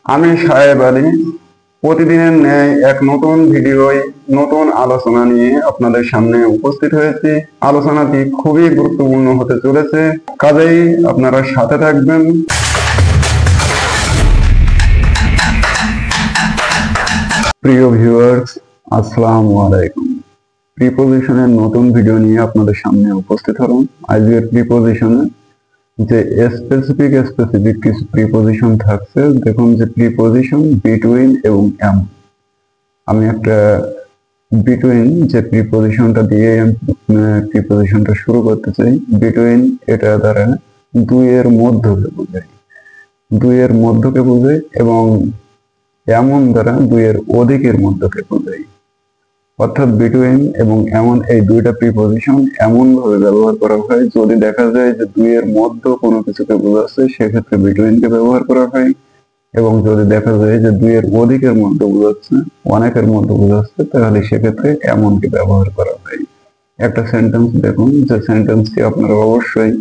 আমি সাহেব আলী প্রতিদিনের ন্যায় এক নতুন ভিডিওয় নতুন আলোচনা নিয়ে আপনাদের সামনে উপস্থিত হয়েছি। আলোচনাটি খুবই গুরুত্বপূর্ণ হতে চলেছে, কাজেই আপনারা সাথে থাকবেন। প্রিয় ভিউয়ার্স, আসসালামু আলাইকুম। প্রিপোজিশনের নতুন ভিডিও নিয়ে আপনাদের সামনে উপস্থিত হলাম। আজকের প্রিপোজিশনে যে স্পেসিফিক কিছু প্রিপোজিশন থাকছে। দেখুন যে প্রিপোজিশন বিটুইন এবং এমন। আমি একটা বিটুইন যে প্রিপোজিশনটা দিয়ে প্রিপোজিশনটা শুরু করতে চাই। বিটুইন এটা দ্বারা দুইয়ের মধ্যকে বোঝায়, দুইয়ের মধ্যকে বোঝায়, এবং এমন দ্বারা দুইয়ের অধিকের মধ্যকে বোঝায়। অর্থাৎ বিটুইন এবং এমন এই দুইটা প্রিপোজিশন এমন ভাবে ব্যবহার করা হয়, যদি দেখা যায় যে দুইয়ের মধ্যে কোনো কিছুকে বোঝাচ্ছে সেক্ষেত্রে বিটুইনকে ব্যবহার করা হয়, এবং যদি দেখা যায় যে দুইয়ের অধিকের মধ্যে বোঝাচ্ছে, অনেকের মধ্যে বোঝাচ্ছে, তাহলে সেক্ষেত্রে এমনকে ব্যবহার করা হয়। একটা সেন্টেন্স দেখুন, যে সেন্টেন্সটি আপনারা অবশ্যই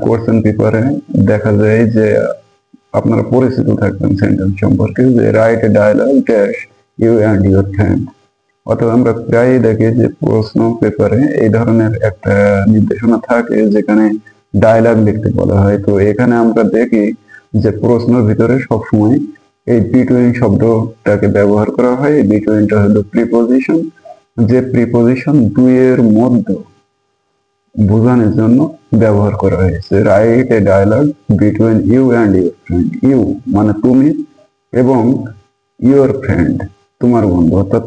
কোশ্চেন পেপারে দেখা যায় যে আপনারা পরিচিত থাকবেন সেন্টেন্স সম্পর্কে, যে write a dialogue dash you and your friend. অর্থাৎ আমরা প্রায়ই দেখি যে প্রশ্ন পেপারে এই ধরনের একটা নির্দেশনা থাকে যেখানে ডায়লগ লিখতে বলা হয়। তো এখানে আমরা দেখি যে প্রশ্নের ভিতরে সবসময় এই বিটুইন শব্দটাকে ব্যবহার করা হয়। এই বিটুইনটা হলো প্রিপোজিশন, যে প্রিপোজিশন দুইয়ের মধ্যে বোঝানোর জন্য ব্যবহার করা হয়েছে। Write a dialogue between you and your friend. You মানে তুমি, এবং ইউর ফ্রেন্ড তোমার বন্ধু। অর্থাৎ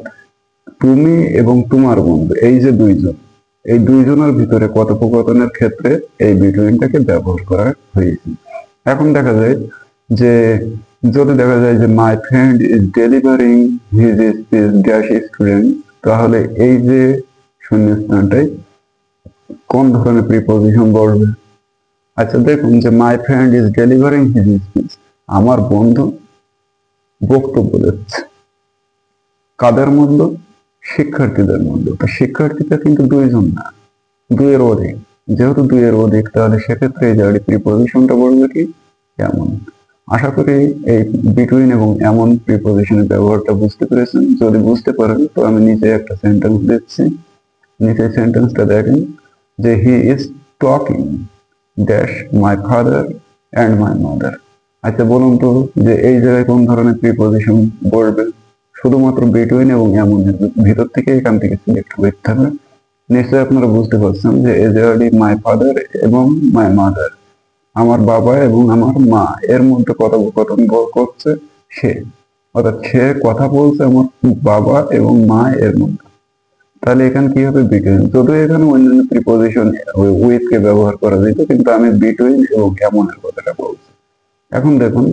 তুমি এবং তোমার বন্ধু, এই যে দুইজন, এই দুইজনের ভিতরে কথোপকথনের ক্ষেত্রে এই বিটুইনটাকে ব্যবহার করা হয়েছে। এখন দেখা যায় যে যদি দেখা যায় যে my friend is delivering his speech dash student, তাহলে এই যে শূন্যস্থানটাই কোন ধরনের প্রিপোজিশন বসবে? আচ্ছা দেখুন যে my friend is delivering his speech, আমার বন্ধু বক্তব্য দিচ্ছে। কাদের মধ্যে? শিক্ষার্থীদের মধ্যে। তো শিক্ষার্থীটা কিন্তু দুইজন না, দুইয়ের অধিক। যেহেতু দুইয়ের অধিক, তাহলে সেক্ষেত্রে এই জায়গায় প্রিপোজিশনটা বলবে কি? এমন। আশা করি এই বিটুইন এবং এমন প্রিপোজিশনের ব্যবহারটা বুঝতে পেরেছেন। যদি বুঝতে পারেন তো আমি নিচে একটা সেন্টেন্স দিচ্ছি। নিচে সেন্টেন্সটা দেখেন যে he is talking dash my father and my mother. আচ্ছা বলুন তো যে এই জায়গায় কোন ধরনের প্রিপোজিশন বলবে? শুধুমাত্র বিটুইন এবং এমনের ভিতর থেকে এখান থেকে সিলেক্ট করতে হবে। নিশ্চয়ই আপনারা বুঝতে পারছেন যে এই জায়গাটি মাই ফাদার এবং মাই মাদার, আমার বাবা এবং আমার মা, এর মধ্যে কথোপকথন করছে সে। অর্থাৎ সে কথা বলছে আমার বাবা এবং মা এর মধ্যে। তাহলে এখানে কি হবে? বিটুইন। যদিও এখানে অন্যান্য প্রিপোজিশন উইথ কে ব্যবহার করা যেত, কিন্তু আমি বিটুইন এবং এমনের কথাটা বলছি। এখন দেখুন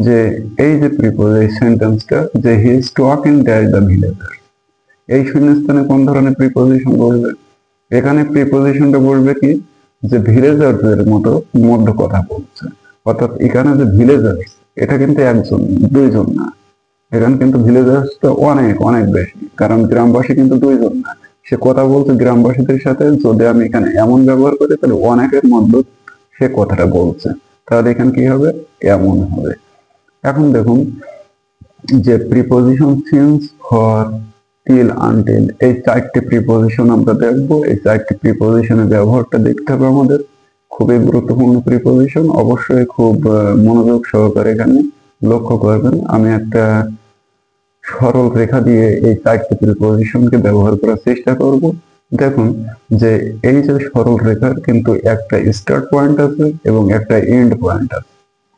যে এই যে সেন্টেন্সটা যে he is talking dash the villager, এই শূন্যস্থানে কোন ধরনের প্রিপোজিশন বলবে? এখানে প্রিপোজিশনটা বলবে কি? যে ভিলেজারদের মধ্যে কথা বলছে। অর্থাৎ এখানে যে ভিলেজার্স, এটা কিন্তু একজন দুইজন না, এখানে কিন্তু ভিলেজার্সটা অনেক অনেক বেশি, কারণ গ্রামবাসী কিন্তু দুইজন না। সে কথা বলছে গ্রামবাসীদের সাথে। যদি আমি এখানে এমন ব্যবহার করি তাহলে অনেকের মধ্যে সে কথাটা বলছে, তাহলে এখানে কি হবে? এমন হবে। এখন দেখুন যে preposition since, for, till, until, এই চারটি প্রিপোজিশন আমরা দেখবো। এই চারটি প্রিপোজিশনের ব্যবহারটা দেখতে হবে আমাদের। খুবই গুরুত্বপূর্ণ প্রিপোজিশন, অবশ্যই খুব মনোযোগ সহকারে এখানে লক্ষ্য করবেন। আমি একটা সরল রেখা দিয়ে এই চারটি প্রিপোজিশনকে ব্যবহার করার চেষ্টা করব। দেখুন যে এই যে সরল রেখার কিন্তু একটা স্টার্ট পয়েন্ট আছে এবং একটা এন্ড পয়েন্ট আছে।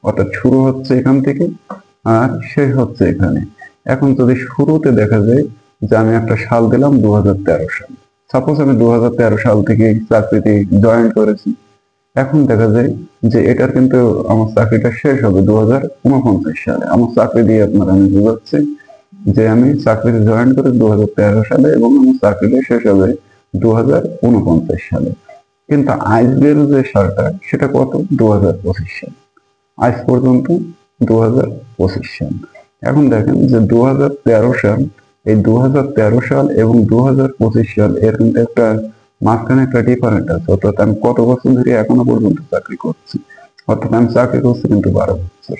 অর্থাৎ শুরু হচ্ছে এখান থেকে আর শেষ হচ্ছে এখানে। এখন যদি শুরুতে দেখা যায় যে আমি একটা সাল দিলাম 2013 সাল, সাপোজ আমি 2013 সাল থেকে চাকরিতে জয়েন করেছি। এখন দেখা যায় যে এটার কিন্তু আমার চাকরিটা শেষ হবে 2049 সালে। আমার চাকরি দিয়ে আপনার আমি বুঝাচ্ছি যে আমি চাকরিতে জয়েন করি 2013 সালে এবং আমার চাকরিটা শেষ হবে 2049 সালে। কিন্তু আজকের যে সালটা সেটা কত? 2025 সাল। আজ পর্যন্ত 2025 সাল। এখন দেখেন যে 2013 সাল, এই 2013 সাল এবং 2025 সাল এর কিন্তু একটা মাঝখানে একটা ডিফারেন্ট আছে। অর্থাৎ আমি কত বছর ধরে এখনো পর্যন্ত চাকরি করছি। অর্থাৎ আমি চাকরি করছি কিন্তু 12 বছর।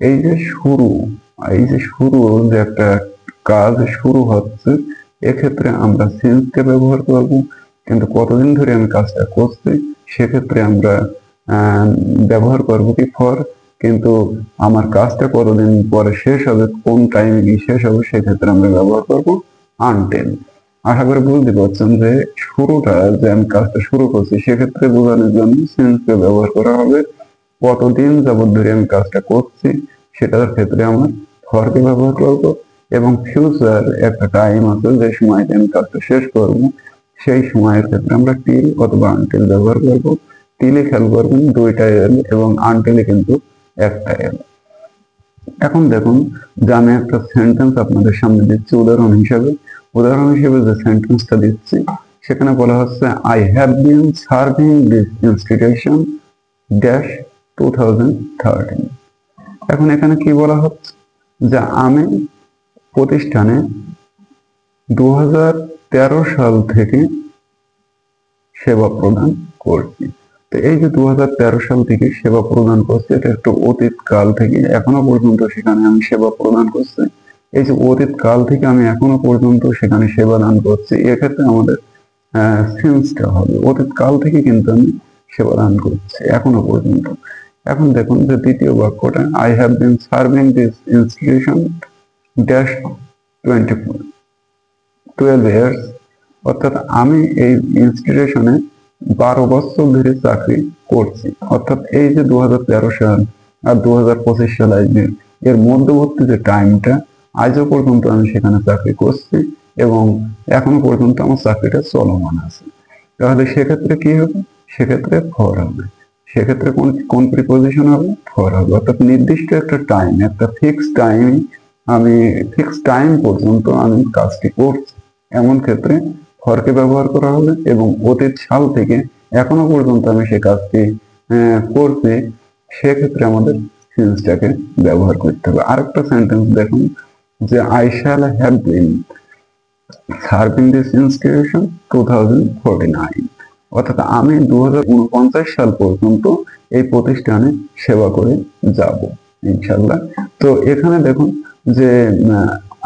এই যে শুরু, এই যে শুরু যে একটা কাজ শুরু হচ্ছে, এক্ষেত্রে আমরা সিন্সকে ব্যবহার করব। কিন্তু কতদিন ধরে আমি কাজটা করছি সেক্ষেত্রে আমরা ব্যবহার করব কি ফর। কিন্তু আমার কাজটা কতদিন পরে শেষ হবে, কোন টাইমে গিয়ে শেষ হবে, সেক্ষেত্রে আমরা ব্যবহার করব আনটিল। আশা করি বুঝতে পারছেন যে শুরুটা, যে আমি কাজটা শুরু করছি সেক্ষেত্রে বোঝানোর জন্য সিন্সকে ব্যবহার করা হবে। কতদিন যাবত ধরে আমি কাজটা করছি সেটার ক্ষেত্রে আমার ফরকে ব্যবহার করব। এবং ফিউচার একটা টাইম আছে যে সময়তে আমি কাজটা শেষ করব, সেই সময়ের ক্ষেত্রে আমরা টিল অথবা আনটিল ব্যবহার করব। টিলে খেয়াল করবেন দুইটা এল এবং আনটিলে কিন্তু একটা এল। এখন দেখুন যে আমি একটা সেন্টেন্স আপনাদের সামনে দিচ্ছি উদাহরণ হিসেবে। উদাহরণ হিসেবে যে সেন্টেন্সটা দিচ্ছি সেখানে বলা হচ্ছে I have been serving this institution dash 2013। এখন এখানে কি বলা হচ্ছে যে আমি প্রতিষ্ঠানে 2013 সাল থেকে সেবা প্রদান করছি। তো এই যে 2013 সাল থেকে সেবা প্রদান করছি, এটা একটু অতীত কাল থেকে এখনো পর্যন্ত সেখানে আমি সেবা প্রদান করছি। এই যে অতীত কাল থেকে আমি এখনো পর্যন্ত সেখানে সেবা দান করছি, এক্ষেত্রে আমাদের সিন্সটা হবে। অতীত কাল থেকে কিন্তু আমি সেবা দান করছি এখনো পর্যন্ত। এখন দেখুন যে দ্বিতীয় বাক্যটা I have been serving this institution dash 12 years, অর্থাৎ আমি এই ইনস্টিটিউশনে 12 বছর ধরে চাকরি করছি। অর্থাৎ এই যে 2013 সাল আর 2025 সাল আসবে, এর মধ্যবর্তী যে টাইমটা, আজও পর্যন্ত আমি সেখানে চাকরি করছি এবং এখনো পর্যন্ত আমার চাকরিটা চলমান আছে। তাহলে সেক্ষেত্রে কি হবে? সেক্ষেত্রে ফর হবে। সেক্ষেত্রে কোন কোন প্রিপোজিশন হবে? ফর হবে। অর্থাৎ নির্দিষ্ট একটা টাইম, একটা ফিক্স টাইম, আমি ফিক্স টাইম পর্যন্ত আমি কাজটি করছি, এমন ক্ষেত্রে ফরকে ব্যবহার করা হবে। এবং অতীত সাল থেকে এখনো পর্যন্ত আমি সে কাজটি করছি, সেক্ষেত্রে আমাদের সিন্সটাকে ব্যবহার করতে হবে। আরেকটা সেন্টেন্স দেখুন যে I shall have been serving this institution 2049, অর্থাৎ আমি 2049 সাল পর্যন্ত এই প্রতিষ্ঠানে সেবা করে যাব ইনশাল্লাহ। তো এখানে দেখুন যে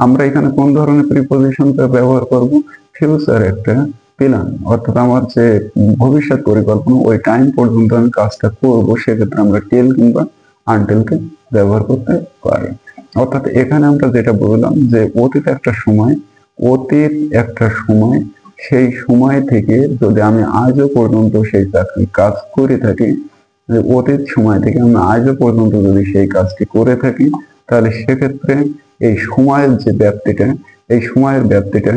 আমরা এখানে কোন ধরনের প্রিপোজিশনটা ব্যবহার করব? ফিউচার একটা প্ল্যান, অর্থাৎ আমার যে ভবিষ্যৎ পরিকল্পনা, ওই টাইম পর্যন্ত আমি কাজটা করব, সেক্ষেত্রে আমরা টিল কিংবা আনটিলকে ব্যবহার করতে পারি। অর্থাৎ এখানে আমরা যেটা বললাম যে অতীত একটা সময়, অতীত একটা সময়, সেই সময় থেকে যদি আমি আজও পর্যন্ত সেই চাকরি কাজ করে থাকি, অতীত সময় থেকে আমি আজও পর্যন্ত যদি সেই কাজটি করে থাকি, তাহলে সেক্ষেত্রে এই সময়ের যে ব্যাপ্তিটা, এই সময়ের ব্যাপ্তিটা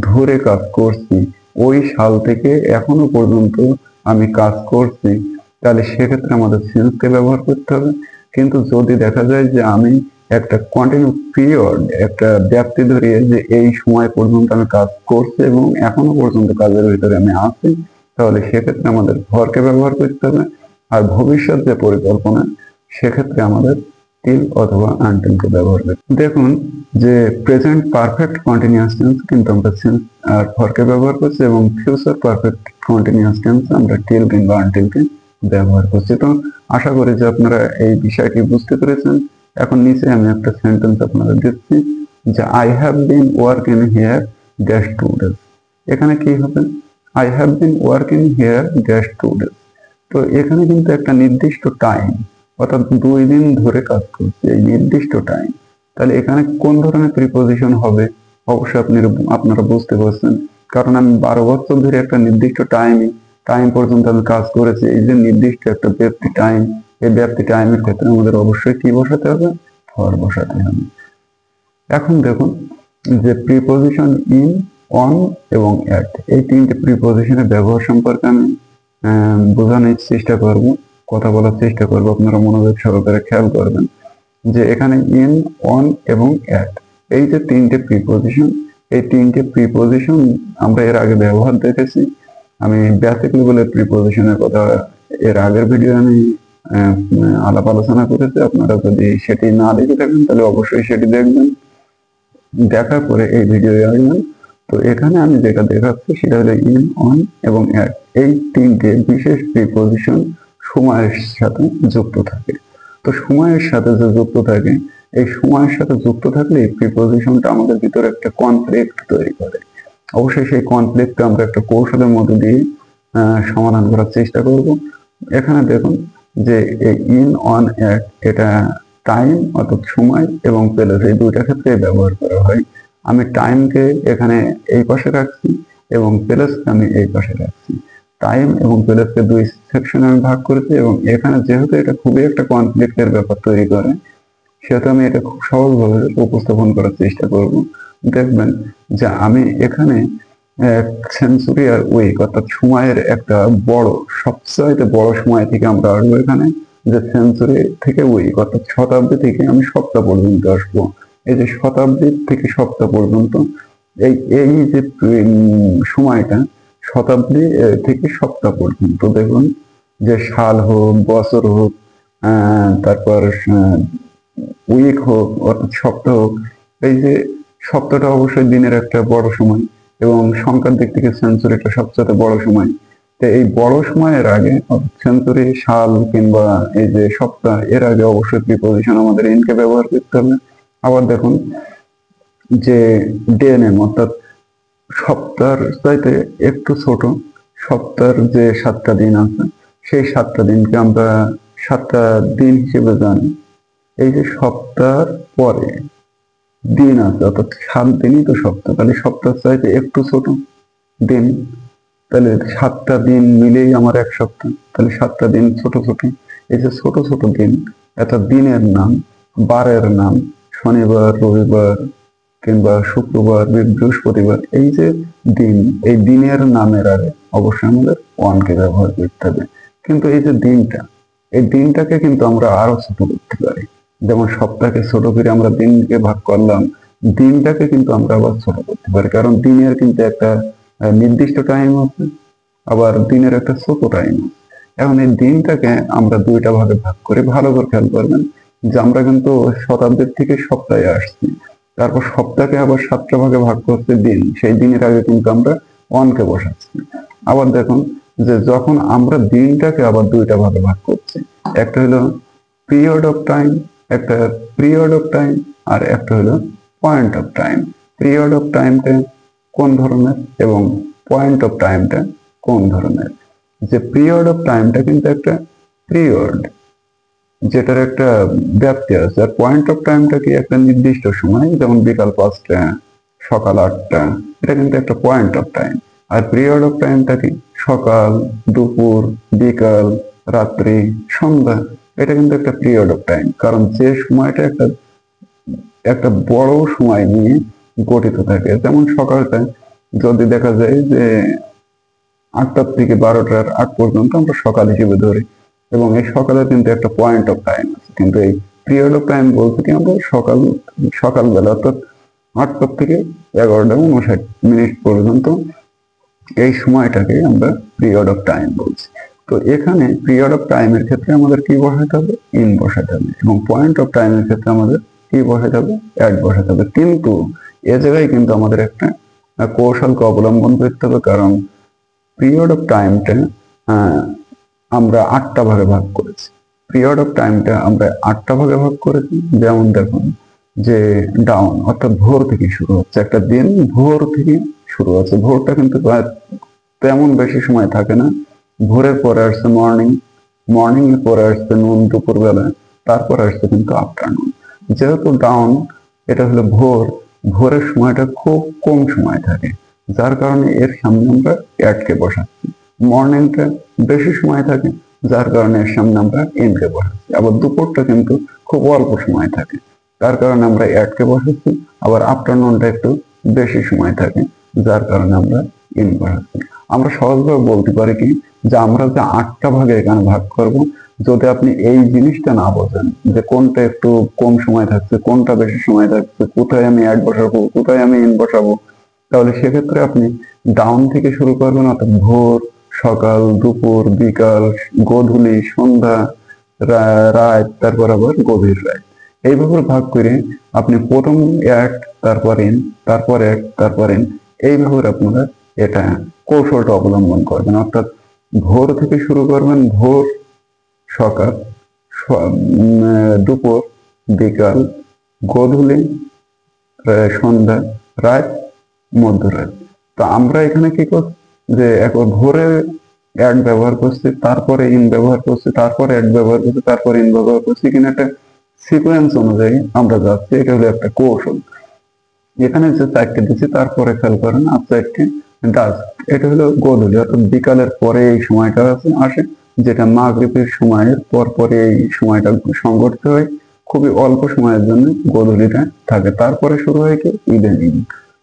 ধরে কাজ করছি, ওই সাল থেকে এখনো পর্যন্ত আমি কাজ করছি, তাহলে সেক্ষেত্রে আমাদের সিন্সকে ব্যবহার করতে হবে। কিন্তু যদি দেখা যায় যে আমি একটা কন্টিনিউ পিরিয়ড, একটা ব্যাপ্তি ধরিয়ে যে এই সময় পর্যন্ত আমি কাজ করছি এবং এখনো পর্যন্ত কাজের ভিতরে আমি আছি, তাহলে সেক্ষেত্রে আমাদের ফরকে ব্যবহার করতে হবে। আর ভবিষ্যৎ যে পরিকল্পনা, সেক্ষেত্রে আমাদের টিল অথবা আনটিলকে ব্যবহার করতে। দেখুন যে প্রেজেন্ট পারফেক্ট কন্টিনিউয়াস টেন্স কিন্তু আমরা সিন্স আর ফরকে ব্যবহার করছি, এবং ফিউচার পারফেক্ট কন্টিনিউয়াস টেন্স আমরা টিল কিংবা আনটিলকে ব্যবহার করছি। তো আশা করি যে আপনারা এই বিষয়টি বুঝতে পেরেছেন। এখন নিচে আমি একটা সেন্টেন্স আপনাদের দিচ্ছি যে I have been working here dash 2 days। এখানে কি হবে? I have been working here dash 2 days। তো এখানে কিন্তু একটা নির্দিষ্ট টাইম, অর্থাৎ 2 দিন ধরে কাজ করছে, এই নির্দিষ্ট টাইম। তাহলে এখানে কোন ধরনের প্রিপোজিশন হবে? অবশ্যই আপনারা বুঝতে পারছেন, কারণ আমি 12 বছর ধরে একটা নির্দিষ্ট টাইম পর্যন্ত আমি কাজ করেছি। এই যে নির্দিষ্ট একটা ব্যাপ্তি টাইম, এই ব্যাপ্তি টাইমের ক্ষেত্রে আমাদের অবশ্যই কি বসাতে হবে? ফর বসাতে হবে। এখন দেখুন যে প্রিপোজিশন ইন, অন এবং অ্যাট, এই তিনটে প্রিপোজিশনের ব্যবহার সম্পর্কে আমি বোঝানোর চেষ্টা করব, কথা বলার চেষ্টা করব। আপনারা মনোযোগ সহকারে খেয়াল করবেন যে এখানে ইন, অন এবং অ্যাট, এই যে তিনটে প্রিপোজিশন, এই তিনটে প্রিপোজিশন আমরা এর আগে ব্যবহার দেখেছি। আমি বেসিক লেভেলের প্রিপোজিশনের কথা এর আগের ভিডিও আমি আলাপ আলোচনা করেছি। আপনারা যদি সেটি না দেখে থাকেন তাহলে অবশ্যই সেটি দেখবেন, দেখার পরে এই ভিডিও আসবেন। তো এখানে আমি যেটা দেখাচ্ছি সেটা হলো ইন, অন এবং অ্যাট, এই তিনটে বিশেষ প্রিপোজিশন সময়ের সাথে যুক্ত থাকে। তো সময়ের সাথে যে যুক্ত থাকে, এই সময়ের সাথে যুক্ত থাকলে এই প্রিপোজিশনটা আমাদের ভিতরে একটা কনফ্লিক্ট তৈরি করে। অবশ্যই সেই কনফ্লিক্টটা আমরা একটা কৌশলের মধ্যে দিয়ে সমাধান করার চেষ্টা করব। এখানে দেখুন যে ইন, অন, এট এটা টাইম অর্থাৎ সময় এবং প্লেস এই দুইটা ক্ষেত্রে ব্যবহার করা হয়। আমি টাইমকে এখানে এই পাশে রাখছি এবং প্লেসকে আমি এই পাশে রাখছি। টাইম এবং প্লেসকে দুই সেকশনে আমি ভাগ করেছি এবং এখানে যেহেতু এটা খুবই একটা কনফ্লিক্টের ব্যাপার তৈরি করে, সেহেতু আমি এটা খুব সহজভাবে উপস্থাপন করার চেষ্টা করব। দেখবেন যে আমি এখানে সেঞ্চুরি আর উইক অর্থাৎ সময়ের একটা বড়, সবচাইতে বড় সময় থেকে আমরা আসবো এখানে, যে সেঞ্চুরি থেকে উইক অর্থাৎ শতাব্দী থেকে আমি সপ্তাহ পর্যন্ত আসবো। এই যে শতাব্দী থেকে সপ্তাহ পর্যন্ত এই এই যে সময়টা শতাব্দী থেকে সপ্তাহ পর্যন্ত, দেখুন যে সাল হোক, বছর হোক, তারপর উইক হোক অর্থাৎ সপ্তাহ হোক, এই যে সপ্তাহটা অবশ্যই দিনের একটা বড় সময় এবং সংখ্যার দিক থেকে সেঞ্চুরিটা সবচেয়ে বড় সময়। তো এই বড় সময়ের আগে সেঞ্চুরি, সাল কিংবা এই যে সপ্তাহ, এর আগে অবশ্যই প্রিপোজিশন আমাদের ইনকে ব্যবহার করতে হবে। আবার দেখুন যে ডে নেম অর্থাৎ সপ্তাহের চাইতে একটু ছোট, সপ্তাহের যে 7টা দিন আছে সেই 7টা দিনকে আমরা 7টা দিন হিসেবে জানি। এই যে সপ্তাহের পরে দিন আছে অর্থাৎ 7 দিনই তো সপ্তাহ, তাহলে সপ্তাহের চাইতে একটু ছোট দিন, তাহলে 7টা দিন মিলেই আমার এক সপ্তাহ, তাহলে 7টা দিন ছোট ছোট। এই যে ছোট ছোট দিন, একটা দিনের নাম, বারের নাম, শনিবার, রবিবার কিংবা শুক্রবার, বৃহস্পতিবার, এই যে দিন, এই দিনের নামের আগে অবশ্যই আমাদের ওয়ানকে ব্যবহার করতে হবে। কিন্তু এই যে দিনটা, এই দিনটাকে কিন্তু আমরা আরো ছোট করতে পারি। যেমন সপ্তাহকে ছোট করে আমরা দিনকে ভাগ করলাম, দিনটাকে কিন্তু আমরা আবার ছোট করতে পারি, কারণ দিনের কিন্তু একটা নির্দিষ্ট টাইম আছে, আবার দিনের একটা ছোট টাইম আছে। এখন এই দিনটাকে আমরা দুইটা ভাগে ভাগ করে, ভালো করে খেয়াল করবেন যে আমরা কিন্তু শতাব্দীর থেকে সপ্তাহে আসছি, তারপর সপ্তাহকে আবার 7টা ভাগে ভাগ করতে দিন, সেই দিনের আগে কিন্তু আমরা ওয়ানকে বসাচ্ছি। আবার দেখুন যে যখন আমরা দিনটাকে আবার দুইটা ভাগে ভাগ করছি, একটা হলো পিরিয়ড অফ টাইম, একটা পিরিয়ড অফ টাইম আর একটা হলো point of time. Period of টাইমটা কোন ধরনের এবং পয়েন্ট অফ টাইমটা কোন ধরনের। যে পিরিয়ড অফ টাইমটা কিন্তু একটা পিরিয়ড, যেটার একটা ব্যাপ্তি আছে, আর পয়েন্ট অফ টাইমটা কি একটা নির্দিষ্ট সময়, যেমন বিকাল 5টা, সকাল 8টা, এটা কিন্তু একটা পয়েন্ট অফ টাইম। আর পিরিয়ড অফ টাইমটা কি সকাল, দুপুর, বিকাল, রাত্রি, সন্ধ্যা, এটা কিন্তু একটা পিরিয়ড অফ টাইম, কারণ যে সময়টা একটা একটা বড় সময় নিয়ে গঠিত থাকে। যেমন সকালটা যদি দেখা যায় যে 8টার থেকে 12টার আগ পর্যন্ত আমরা সকাল হিসেবে ধরি, এবং এই সকালের কিন্তু একটা পয়েন্ট অফ টাইম আছে, কিন্তু এই পিরিয়ড অফ টাইম বলতে কি আমরা সকালবেলা অর্থাৎ 8টা থেকে 11টা 59 পর্যন্ত এই সময়টাকে আমরা পিরিয়ড অফ টাইম বলছি। তো এখানে পিরিয়ড অফ টাইমের ক্ষেত্রে আমাদের কি বসাতে হবে, ইন বসাতে হবে, এবং পয়েন্ট অফ টাইমের ক্ষেত্রে আমাদের কি বসাতে হবে, অ্যাট বসাতে হবে। কিন্তু এ জায়গায় কিন্তু আমাদের একটা কৌশলকে অবলম্বন করতে হবে, কারণ পিরিয়ড অফ টাইমটা আমরা 8টা ভাগে ভাগ করেছি। পিরিয়ড অফ টাইমটা আমরা 8টা ভাগে ভাগ করেছি। যেমন দেখুন যে ডাউন অর্থাৎ ভোর থেকে শুরু হচ্ছে, একটা দিন ভোর থেকে শুরু হচ্ছে, ভোরটা কিন্তু তেমন বেশি সময় থাকে না। ভোরের পরে আসছে মর্নিং, মর্নিং এর পরে আসছে নুন, দুপুরবেলা, তারপর আসছে কিন্তু আফটারনুন। যেহেতু ডাউন এটা হলো ভোর, ভোরের সময়টা খুব কম সময় থাকে, যার কারণে এর সামনে আমরা অ্যাটকে বসাচ্ছি। মর্নিংটা বেশি সময় থাকে, যার কারণে এর সামনে আমরা ইনকে বসাচ্ছি। আবার দুপুরটা কিন্তু খুব অল্প সময় থাকে, তার কারণে আমরা অ্যাটকে বসাচ্ছি। আবার আফটারনুনটা একটু বেশি সময় থাকে, যার কারণে আমরা ইন বসাচ্ছি। আমরা সহজভাবে বলতে পারি কি, যে আমরা যে 8টা ভাগে এখানে ভাগ করব, যদি আপনি এই জিনিসটা না বোঝেন যে কোনটা একটু কম সময় থাকছে, কোনটা বেশি সময় থাকছে, কোথায় আমি অ্যাড বসাবো, কোথায় আমি ইন বসাবো, তাহলে সেক্ষেত্রে আপনি ডাউন থেকে শুরু করবেন, অর্থাৎ ভোর, সকাল, দুপুর, বিকাল, গোধূলি, সন্ধ্যা, রাত, তারপর আবার গভীর রাত, এইভাবে ভাগ করে আপনি প্রথম অ্যাড, তারপর ইন, তারপর অ্যাড, তারপর ইন, এইভাবে আপনারা এটা কৌশলটা অবলম্বন করবেন। অর্থাৎ ভোর থেকে শুরু করবেন, ভোর, সকাল, দুপুর, বিকাল, গধূলি, সন্ধ্যা, রাত, মধ্যরাত। তো আমরা এখানে কি করছি যে একবার ভোরে অ্যাড ব্যবহার করছি, তারপরে ইন ব্যবহার করছি, তারপরে অ্যাড ব্যবহার করছি, তারপরে ইন ব্যবহার করছি, কিনা একটা সিকোয়েন্স অনুযায়ী আমরা যাচ্ছি। এটা হলো একটা কৌশল। এখানে যে চারটে দিচ্ছি তারপরে খেয়াল করেন আর চারটে ডাস্ক, এটা হলো গধূলি অর্থাৎ বিকালের পরে এই সময়টা আসে, যেটা মাগরিবের সময়ের পর পরে এই সময়টা সংঘটিত হয়। খুবই অল্প সময়ের জন্য গধূলিটা থাকে, তারপরে শুরু হয় কি ইভিনিং।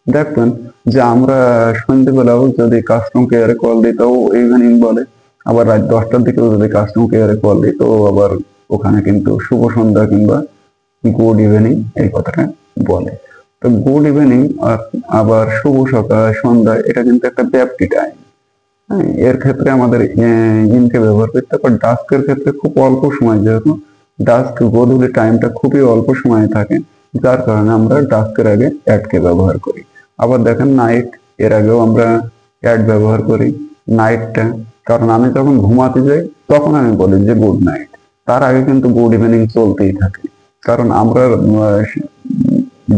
দেখবেন যে আমরা সন্ধ্যেবেলাও যদি কাস্টম কেয়ারে কল দিই তাও ইভিনিং বলে, আবার রাত 10টার দিকেও যদি কাস্টম কেয়ারে কল দিই তো আবার ওখানে কিন্তু শুভ সন্ধ্যা কিংবা গুড ইভিনিং এই কথাটা বলে। তো গুড ইভিনিং আবার শুভ সকাল, সন্ধ্যা, এটা কিন্তু একটা ব্যাপ্তি টাইম। হ্যাঁ, এর ক্ষেত্রে আমাদের ইনকে ব্যবহার করতে পারি। ডাস্কের ক্ষেত্রে খুব অল্প সময়, যেহেতু ডাস্ক গধূলি টাইমটা খুবই অল্প সময় থাকে, যার কারণে আমরা ডাস্কের আগে অ্যাডকে ব্যবহার করি। আবার দেখেন নাইট, এর আগেও আমরা অ্যাড ব্যবহার করি। নাইটটা কারণ আমি যখন ঘুমাতে যাই তখন আমি বলি যে গুড নাইট, তার আগে কিন্তু গুড ইভিনিং চলতেই থাকে। কারণ আমরা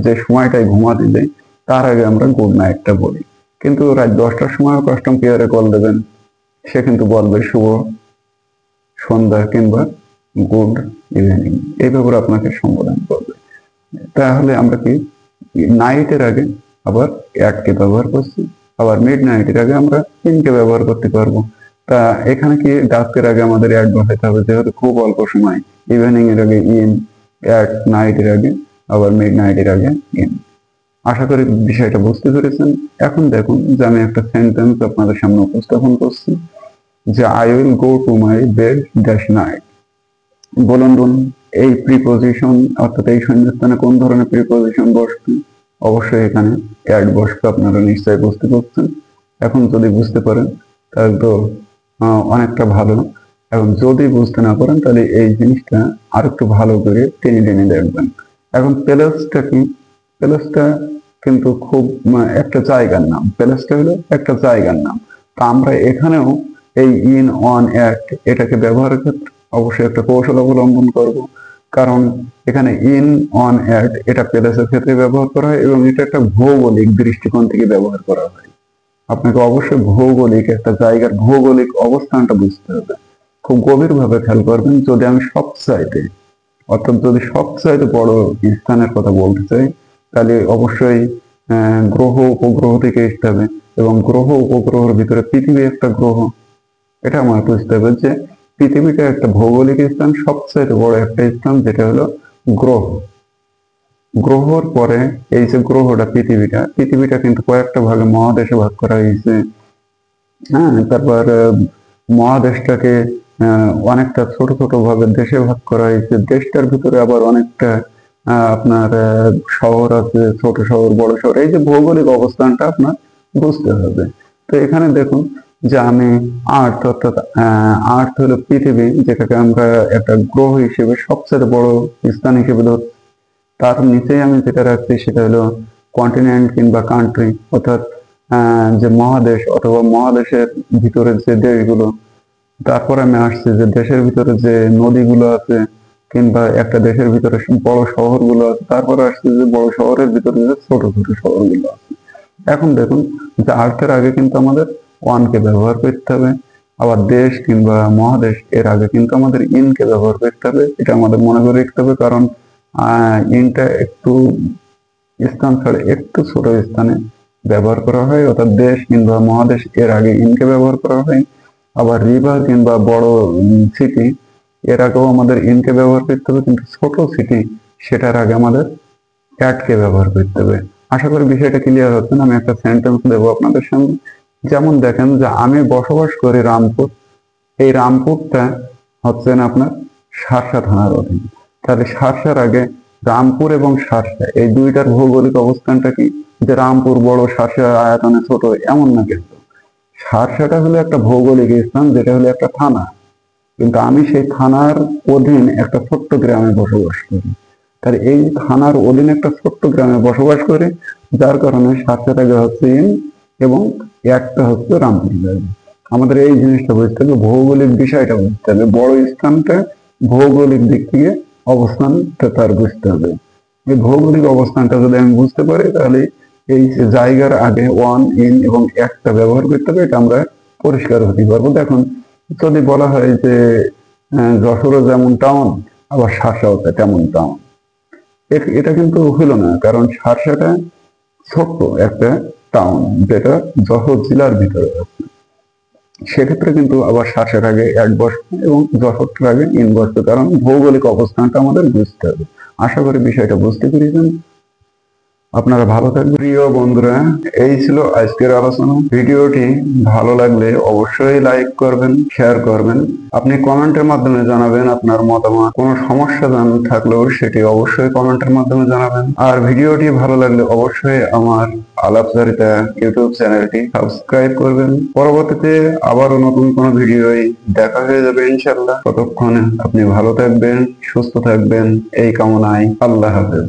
যে সময়টায় ঘুমাতে যাই তার আগে আমরা গুড নাইটটা বলি। কিন্তু রাত 10টার সময় কাস্টম কেয়ারে কল দেবেন, সে কিন্তু বলবে শুভ সন্ধ্যা কিংবা গুড ইভিনিং, এই ব্যাপারে আপনাকে সম্বোধন করবে। তাহলে আমরা কি নাইটের আগে আবার অ্যাডকে ব্যবহার করছি, আবার মিড নাইটের আগে আমরা ইনকে ব্যবহার করতে পারবো। তা এখানে কি ডাস্কের আগে আমাদের অ্যাড বসাতে হবে, যেহেতু খুব অল্প সময়। ইভিনিং এর আগে ইন, অ্যাড নাইটের আগে, আবার মিড নাইটের আগে ইন। আশা করি বিষয়টা বুঝতে পেরেছেন। এখন দেখুন যে আমি একটা সেন্টেন্স আপনাদের সামনে উপস্থাপন করছি যে I will go to my bed dash night. বলুন এই প্রিপোজিশন অর্থাৎ এই শূন্যস্থানে কোন ধরনের প্রিপোজিশন বসবে? অবশ্যই এখানে অ্যাড বসবে, আপনারা নিশ্চয়ই বুঝতে পারছেন। এখন যদি বুঝতে পারেন তাহলে তো অনেকটা ভালো। এখন যদি বুঝতে না পারেন তাহলে এই জিনিসটা আরেকটু ভালো করে টেনে টেনে দেখবেন। এখন প্লেসটা কি? প্লেসটা কিন্তু খুব একটা জায়গার নাম। প্লেসটা হলো একটা জায়গার নাম। তা আমরা এখানেও এই ইন, অন, অ্যাট এটাকে ব্যবহারের ক্ষেত্রে অবশ্যই একটা কৌশল অবলম্বন করব। কারণ এখানে ইন, অন, অ্যাট এটা প্লেসের ক্ষেত্রে ব্যবহার করা হয় এবং এটা একটা ভৌগোলিক দৃষ্টিকোণ থেকে ব্যবহার করা হয়। আপনাকে অবশ্যই ভৌগোলিক একটা জায়গার ভৌগোলিক অবস্থানটা বুঝতে হবে। খুব গভীরভাবে খেয়াল করবেন। যদি আমি সবচাইতে অর্থাৎ যদি সবচাইতে বড় স্থানের কথা বলতে চাই তাহলে অবশ্যই গ্রহ উপগ্রহ থেকে আসতে হবে, এবং গ্রহ উপগ্রহের ভিতরে পৃথিবী একটা গ্রহ। এটা আমার বুঝতে হবে যে পৃথিবীটা একটা ভৌগোলিক স্থান, সবচাইতে বড় একটা স্থান, যেটা হলো গ্রহ। গ্রহর পরে এই যে গ্রহটা পৃথিবীটা কিন্তু কয়েকটা ভাগে মহাদেশে ভাগ করা হয়েছে। হ্যাঁ, তারপর মহাদেশটাকে অনেকটা ছোট ছোট ভাবে দেশে ভাগ করা হয়েছে। দেশটার ভিতরে আবার অনেকটা আপনার শহর আছে, ছোট শহর, বড় শহর। এই যে ভৌগোলিক অবস্থানটা আপনার বুঝতে হবে। তো এখানে দেখুন যে আমি আর্থ অর্থাৎ আর্থ হলো পৃথিবী, যেটাকে আমরা একটা গ্রহ হিসেবে সবচেয়ে বড় স্থান হিসেবে ধরছি। তার নিচেই আমি যেটা রাখছি সেটা হলো কন্টিনেন্ট কিংবা কান্ট্রি, অর্থাৎ যে মহাদেশ অথবা মহাদেশের ভিতরে যে দেশগুলো। তারপর আমি আসছি যে দেশের ভিতরে যে নদীগুলো আছে কিংবা একটা দেশের ভিতরে বড় শহরগুলো আছে। তারপরে আসছে যে বড় শহরের ভিতরে যে ছোট ছোট শহরগুলো আছে। এখন দেখুন যে আর্থের আগে কিন্তু আমাদের ওয়ানকে ব্যবহার করতে হবে, আবার দেশ কিংবা মহাদেশ এর আগে কিন্তু আমাদের ইনকে ব্যবহার করতে হবে। এটা আমাদের মনে করে রাখতে হবে, কারণ ইনটা একটু স্থান ছাড়া একটু ছোট স্থানে ব্যবহার করা হয়, অর্থাৎ দেশ কিংবা মহাদেশ এর আগে ইনকে ব্যবহার করা হয়। আবার রিভার কিংবা বড় সিটি এর আগেও আমাদের ইনকে ব্যবহার করতে হবে, কিন্তু ছোট সিটি সেটার আগে আমাদের অ্যাডকে ব্যবহার করতে হবে। আশা করি বিষয়টা ক্লিয়ার হচ্ছে। আমি একটা সেন্টেন্স দেবো আপনাদের সামনে। যেমন দেখেন যে আমি বসবাস করি রামপুর। এই রামপুরটা হচ্ছে না আপনার শার্শা থানার অধীন। তাহলে শার্শার আগে রামপুর এবং শার্শা এই দুইটার ভৌগোলিক অবস্থানটা কি? যে রামপুর বড়, শার্শা আয়তনে ছোট, এমন না। কিন্তু শার্শাটা হলো একটা ভৌগোলিক স্থান, যেটা হলো একটা থানা। কিন্তু আমি সেই থানার অধীন একটা ছোট্ট গ্রামে বসবাস করি। তাহলে এই থানার অধীন একটা ছোট্ট গ্রামে বসবাস করে, যার কারণে শার্শাটাকে হচ্ছে ইন এবং একটা হচ্ছে রামপুর। আমাদের এই জিনিসটা বুঝতে হবে, ভৌগোলিক বিষয়টা বুঝতে হবে। বড় স্থানটা ভৌগোলিক দিক থেকে অবস্থানটা তার বুঝতে হবে। এই ভৌগোলিক অবস্থানটা যদি আমি বুঝতে পারি, তাহলে এই যে জায়গার আগে ওয়ান, ইন এবং একটা ব্যবহার করতে হবে, এটা আমরা পরিষ্কার হতে পারবো। দেখুন, যদি বলা হয় যে যশোরও যেমন টাউন, আবার শাসাও তেমন টাউন, এটা কিন্তু হলো না, কারণ শার্শাটা ছোট্ট একটা টাউন যেটা যশোর জেলার ভিতরে আছে। সেক্ষেত্রে কিন্তু আবার শার্শার আগে এক বসবে এবং যশোরটার আগে ইন বসবে, কারণ ভৌগোলিক অবস্থানটা আমাদের বুঝতে হবে। আশা করি বিষয়টা বুঝতে পেরেছেন। আপনারা ভালো থাকবেন প্রিয় বন্ধুরা। এই ছিল আজকের আলোচনা। ভিডিওটি ভালো লাগলে অবশ্যই লাইক করবেন, শেয়ার করবেন। আপনি কমেন্টের মাধ্যমে জানাবেন আপনার মতামত। কোনো সমস্যা থাকলেও সেটি অবশ্যই কমেন্টের মাধ্যমে জানাবেন। আর ভিডিওটি ভালো লাগলে অবশ্যই আমার আলাপচারিতা ইউটিউব চ্যানেলটি সাবস্ক্রাইব করবেন। পরবর্তীতে আবারও নতুন কোনো ভিডিওয় দেখা হয়ে যাবে ইনশাল্লাহ। ততক্ষণে আপনি ভালো থাকবেন, সুস্থ থাকবেন, এই কামনায়। আল্লাহ হাফেজ।